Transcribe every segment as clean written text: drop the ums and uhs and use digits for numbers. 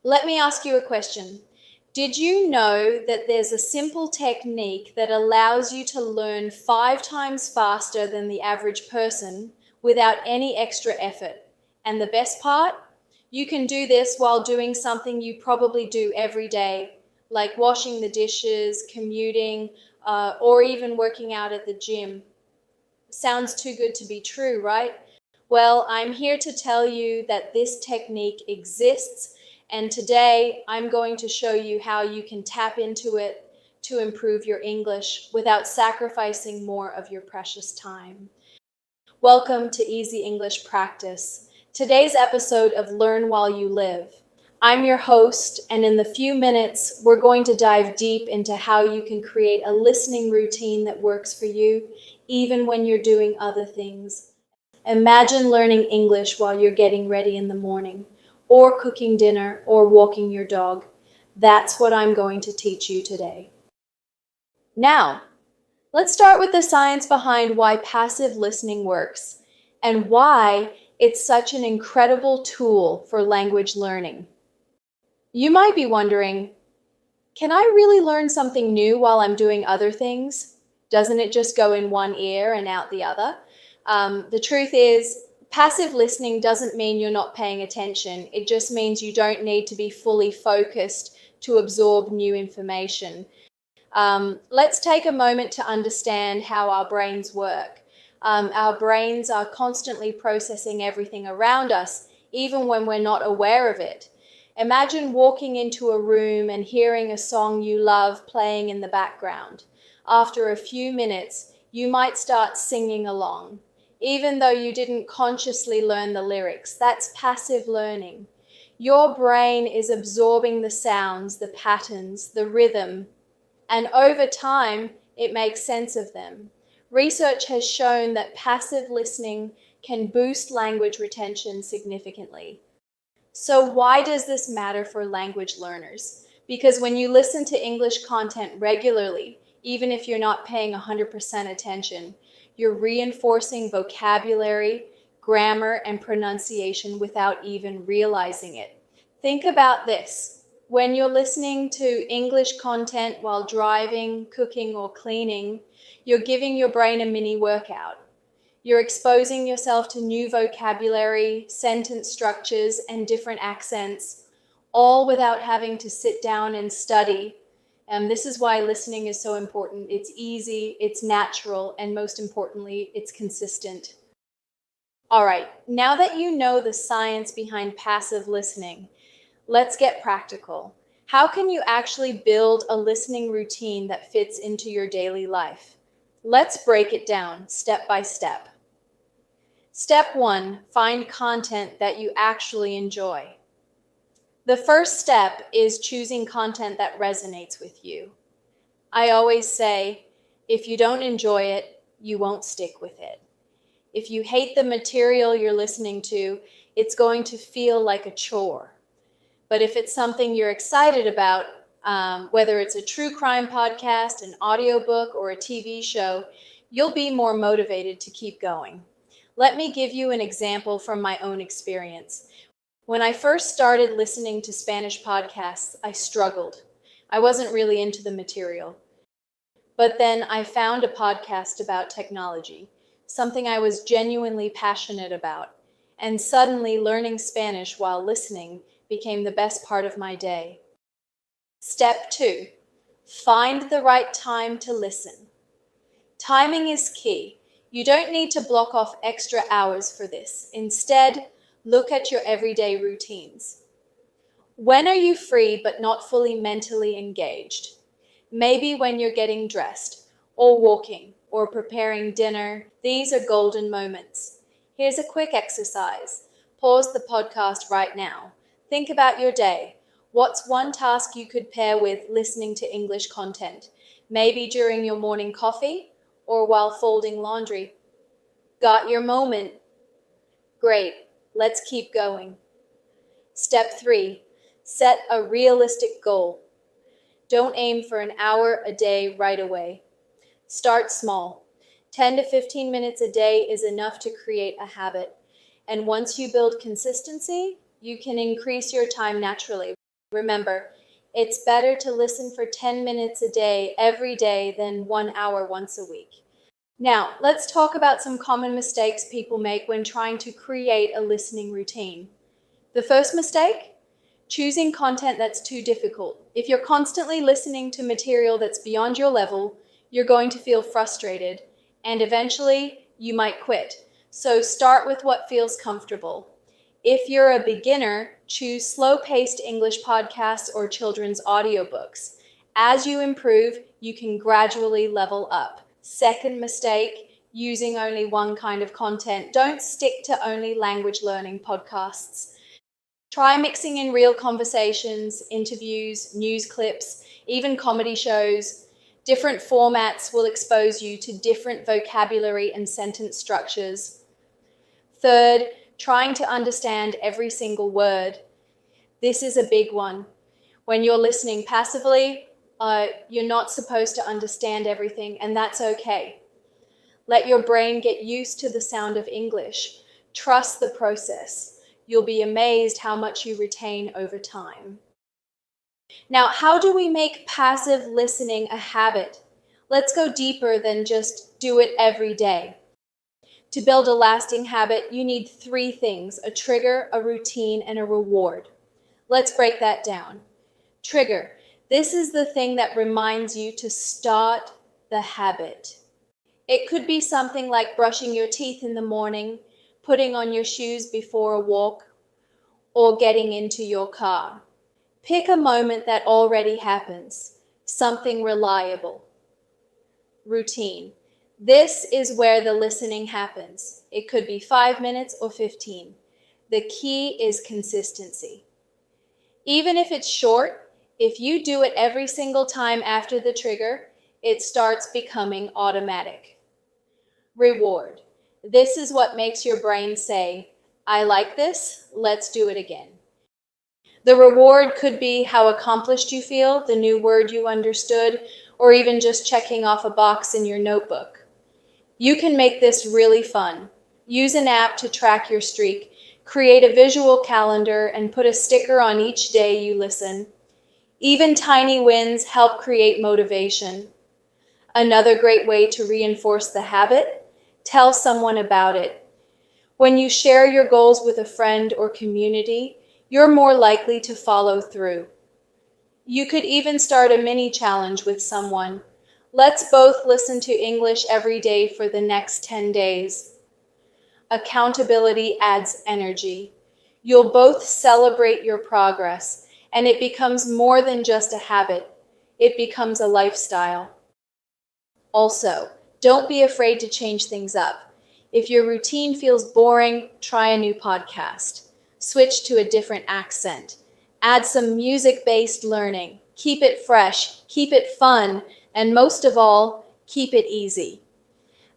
Let me ask you a question. Did you know that there's a simple technique that allows you to learn 5 times faster than the average person without any extra effort? And the best part? You can do this while doing something you probably do every day, like washing the dishes, commuting, or even working out at the gym. Sounds too good to be true, right? Well, I'm here to tell you that this technique exists, and today I'm going to show you how you can tap into it to improve your English without sacrificing more of your precious time. Welcome to Easy English Practice, today's episode of Learn While You Live. I'm your host, and in the few minutes, we're going to dive deep into how you can create a listening routine that works for you, even when you're doing other things. Imagine learning English while you're getting ready in the morning, or cooking dinner, or walking your dog. That's what I'm going to teach you today. Now, let's start with the science behind why passive listening works, and why it's such an incredible tool for language learning. You might be wondering, can I really learn something new while I'm doing other things? Doesn't it just go in one ear and out the other? The truth is, passive listening doesn't mean you're not paying attention. It just means you don't need to be fully focused to absorb new information. Let's take a moment to understand how our brains work. Our brains are constantly processing everything around us, even when we're not aware of it. Imagine walking into a room and hearing a song you love playing in the background. After a few minutes, you might start singing along, even though you didn't consciously learn the lyrics. That's passive learning. Your brain is absorbing the sounds, the patterns, the rhythm, and over time, it makes sense of them. Research has shown that passive listening can boost language retention significantly. So why does this matter for language learners? Because when you listen to English content regularly, even if you're not paying 100% attention, you're reinforcing vocabulary, grammar, and pronunciation without even realizing it. Think about this. When you're listening to English content while driving, cooking, or cleaning, you're giving your brain a mini workout. You're exposing yourself to new vocabulary, sentence structures, and different accents, all without having to sit down and study. And this is why listening is so important. It's easy, it's natural, and most importantly, it's consistent. All right, now that you know the science behind passive listening, let's get practical. How can you actually build a listening routine that fits into your daily life? Let's break it down step by step. Step 1, find content that you actually enjoy. The first step is choosing content that resonates with you. I always say, if you don't enjoy it, you won't stick with it. If you hate the material you're listening to, it's going to feel like a chore. But if it's something you're excited about, whether it's a true crime podcast, an audiobook, or a TV show, you'll be more motivated to keep going. Let me give you an example from my own experience. When I first started listening to Spanish podcasts, I struggled. I wasn't really into the material. But then I found a podcast about technology, something I was genuinely passionate about, and suddenly learning Spanish while listening became the best part of my day. Step 2, find the right time to listen. Timing is key. You don't need to block off extra hours for this. Instead, look at your everyday routines. When are you free but not fully mentally engaged? Maybe when you're getting dressed, or walking, or preparing dinner. These are golden moments. Here's a quick exercise. Pause the podcast right now. Think about your day. What's one task you could pair with listening to English content? Maybe during your morning coffee or while folding laundry. Got your moment? Great. Let's keep going. Step 3, set a realistic goal. Don't aim for an hour a day right away. Start small. 10 to 15 minutes a day is enough to create a habit. And once you build consistency, you can increase your time naturally. Remember, it's better to listen for 10 minutes a day every day than 1 hour once a week. Now, let's talk about some common mistakes people make when trying to create a listening routine. The first mistake? Choosing content that's too difficult. If you're constantly listening to material that's beyond your level, you're going to feel frustrated, and eventually you might quit. So start with what feels comfortable. If you're a beginner, choose slow-paced English podcasts or children's audiobooks. As you improve, you can gradually level up. Second mistake, using only one kind of content. Don't stick to only language learning podcasts. Try mixing in real conversations, interviews, news clips, even comedy shows. Different formats will expose you to different vocabulary and sentence structures. Third, trying to understand every single word. This is a big one. When you're listening passively, you're not supposed to understand everything, and that's okay. Let your brain get used to the sound of English. Trust the process. You'll be amazed how much you retain over time. Now, how do we make passive listening a habit? Let's go deeper than just do it every day. To build a lasting habit, you need 3 things: a trigger, a routine, and a reward. Let's break that down. Trigger. This is the thing that reminds you to start the habit. It could be something like brushing your teeth in the morning, putting on your shoes before a walk, or getting into your car. Pick a moment that already happens, something reliable. Routine. This is where the listening happens. It could be 5 minutes or 15. The key is consistency. Even if it's short, if you do it every single time after the trigger, it starts becoming automatic. Reward. This is what makes your brain say, I like this, let's do it again. The reward could be how accomplished you feel, the new word you understood, or even just checking off a box in your notebook. You can make this really fun. Use an app to track your streak, create a visual calendar, and put a sticker on each day you listen. Even tiny wins help create motivation. Another great way to reinforce the habit: tell someone about it. When you share your goals with a friend or community, you're more likely to follow through. You could even start a mini challenge with someone. Let's both listen to English every day for the next 10 days. Accountability adds energy. You'll both celebrate your progress, and it becomes more than just a habit. It becomes a lifestyle. Also, don't be afraid to change things up. If your routine feels boring, try a new podcast. Switch to a different accent. Add some music-based learning. Keep it fresh, keep it fun, and most of all, keep it easy.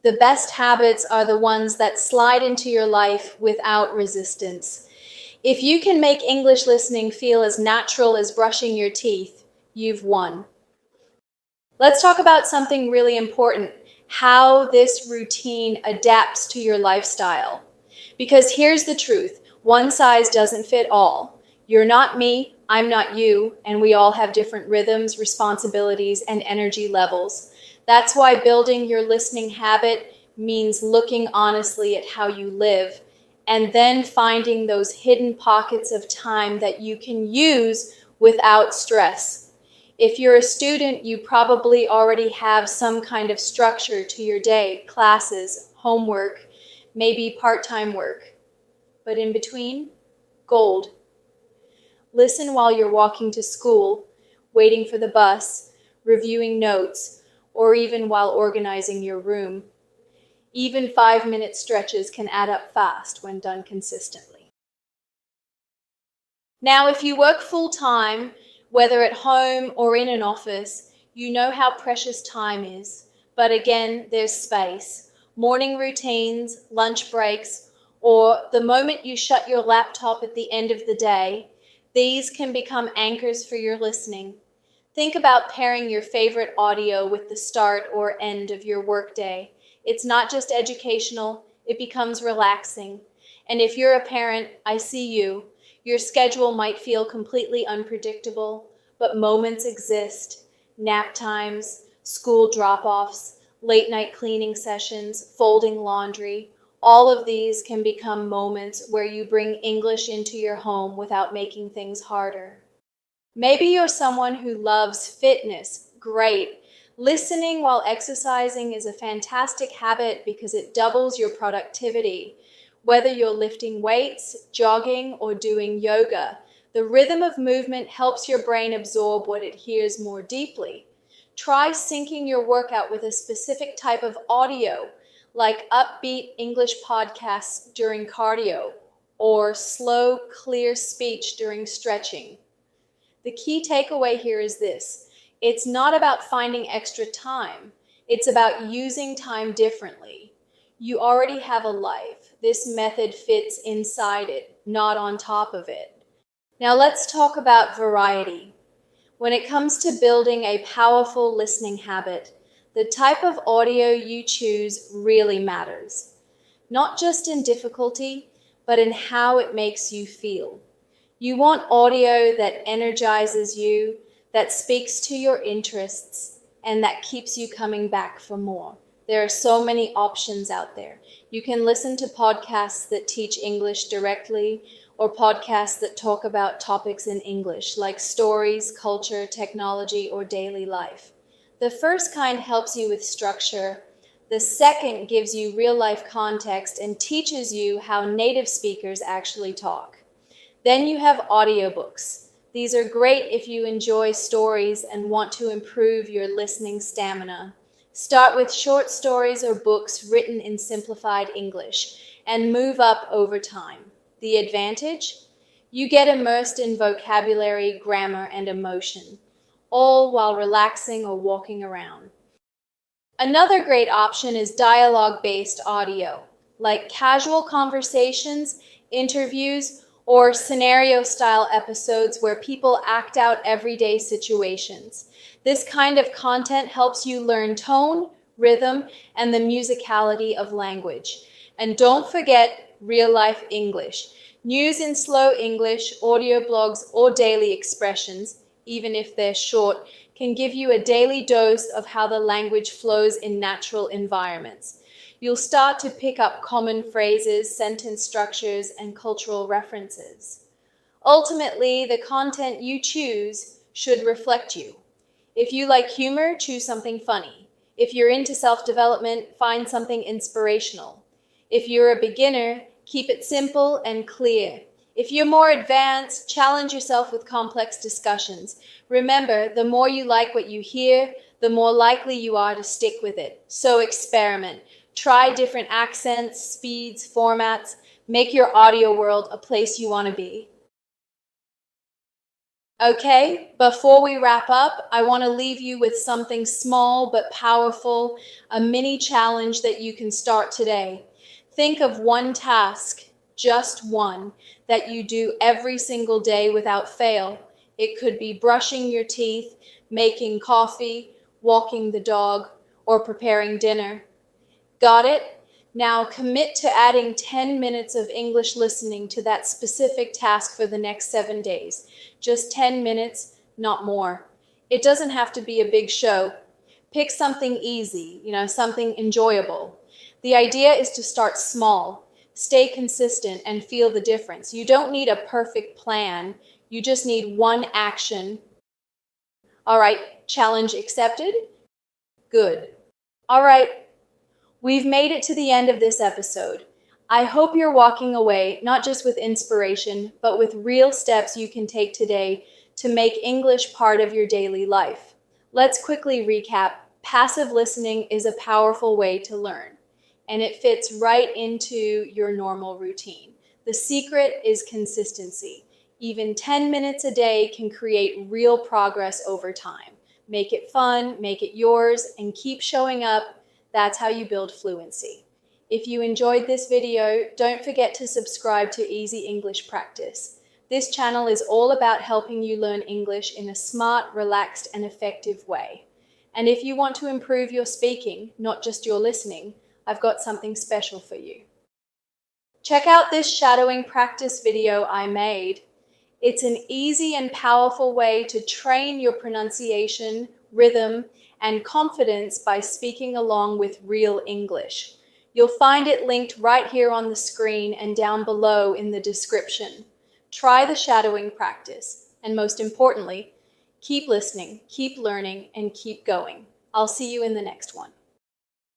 The best habits are the ones that slide into your life without resistance. If you can make English listening feel as natural as brushing your teeth, you've won. Let's talk about something really important: how this routine adapts to your lifestyle. Because here's the truth: one size doesn't fit all. You're not me, I'm not you, and we all have different rhythms, responsibilities, and energy levels. That's why building your listening habit means looking honestly at how you live, and then finding those hidden pockets of time that you can use without stress. If you're a student, you probably already have some kind of structure to your day: classes, homework, maybe part-time work. But in between, gold. Listen while you're walking to school, waiting for the bus, reviewing notes, or even while organizing your room. Even 5-minute stretches can add up fast when done consistently. Now, if you work full-time, whether at home or in an office, you know how precious time is. But again, there's space. Morning routines, lunch breaks, or the moment you shut your laptop at the end of the day, these can become anchors for your listening. Think about pairing your favorite audio with the start or end of your workday. It's not just educational, it becomes relaxing. And if you're a parent, I see you. Your schedule might feel completely unpredictable, but moments exist. Nap times, school drop-offs, late-night cleaning sessions, folding laundry. All of these can become moments where you bring English into your home without making things harder. Maybe you're someone who loves fitness. Great. Listening while exercising is a fantastic habit because it doubles your productivity. Whether you're lifting weights, jogging, or doing yoga, the rhythm of movement helps your brain absorb what it hears more deeply. Try syncing your workout with a specific type of audio, like upbeat English podcasts during cardio, or slow, clear speech during stretching. The key takeaway here is this: it's not about finding extra time, it's about using time differently. You already have a life. This method fits inside it, not on top of it. Now let's talk about variety. When it comes to building a powerful listening habit, the type of audio you choose really matters. Not just in difficulty, but in how it makes you feel. You want audio that energizes you, that speaks to your interests, and that keeps you coming back for more. There are so many options out there. You can listen to podcasts that teach English directly, or podcasts that talk about topics in English, like stories, culture, technology, or daily life. The first kind helps you with structure. The second gives you real-life context and teaches you how native speakers actually talk. Then you have audiobooks. These are great if you enjoy stories and want to improve your listening stamina. Start with short stories or books written in simplified English and move up over time. The advantage? You get immersed in vocabulary, grammar, and emotion, all while relaxing or walking around. Another great option is dialogue-based audio, like casual conversations, interviews, or scenario-style episodes where people act out everyday situations. This kind of content helps you learn tone, rhythm, and the musicality of language. And don't forget real-life English. News in slow English, audio blogs, or daily expressions, even if they're short, can give you a daily dose of how the language flows in natural environments. You'll start to pick up common phrases, sentence structures, and cultural references. Ultimately, the content you choose should reflect you. If you like humor, choose something funny. If you're into self-development, find something inspirational. If you're a beginner, keep it simple and clear. If you're more advanced, challenge yourself with complex discussions. Remember, the more you like what you hear, the more likely you are to stick with it. So experiment. Try different accents, speeds, formats. Make your audio world a place you want to be. Okay, before we wrap up, I want to leave you with something small but powerful, a mini challenge that you can start today. Think of one task, just one, that you do every single day without fail. It could be brushing your teeth, making coffee, walking the dog, or preparing dinner. Got it? Now commit to adding 10 minutes of English listening to that specific task for the next 7 days. Just 10 minutes, not more. It doesn't have to be a big show. Pick something easy, something enjoyable. The idea is to start small, stay consistent, and feel the difference. You don't need a perfect plan. You just need one action. All right, challenge accepted? Good. All right. We've made it to the end of this episode. I hope you're walking away not just with inspiration, but with real steps you can take today to make English part of your daily life. Let's quickly recap. Passive listening is a powerful way to learn, and it fits right into your normal routine. The secret is consistency. Even 10 minutes a day can create real progress over time. Make it fun, make it yours, and keep showing up. That's how you build fluency. If you enjoyed this video, don't forget to subscribe to Easy English Practice. This channel is all about helping you learn English in a smart, relaxed, and effective way. And if you want to improve your speaking, not just your listening, I've got something special for you. Check out this shadowing practice video I made. It's an easy and powerful way to train your pronunciation, rhythm, and confidence by speaking along with real English. You'll find it linked right here on the screen and down below in the description. Try the shadowing practice, and most importantly, keep listening, keep learning, and keep going. I'll see you in the next one.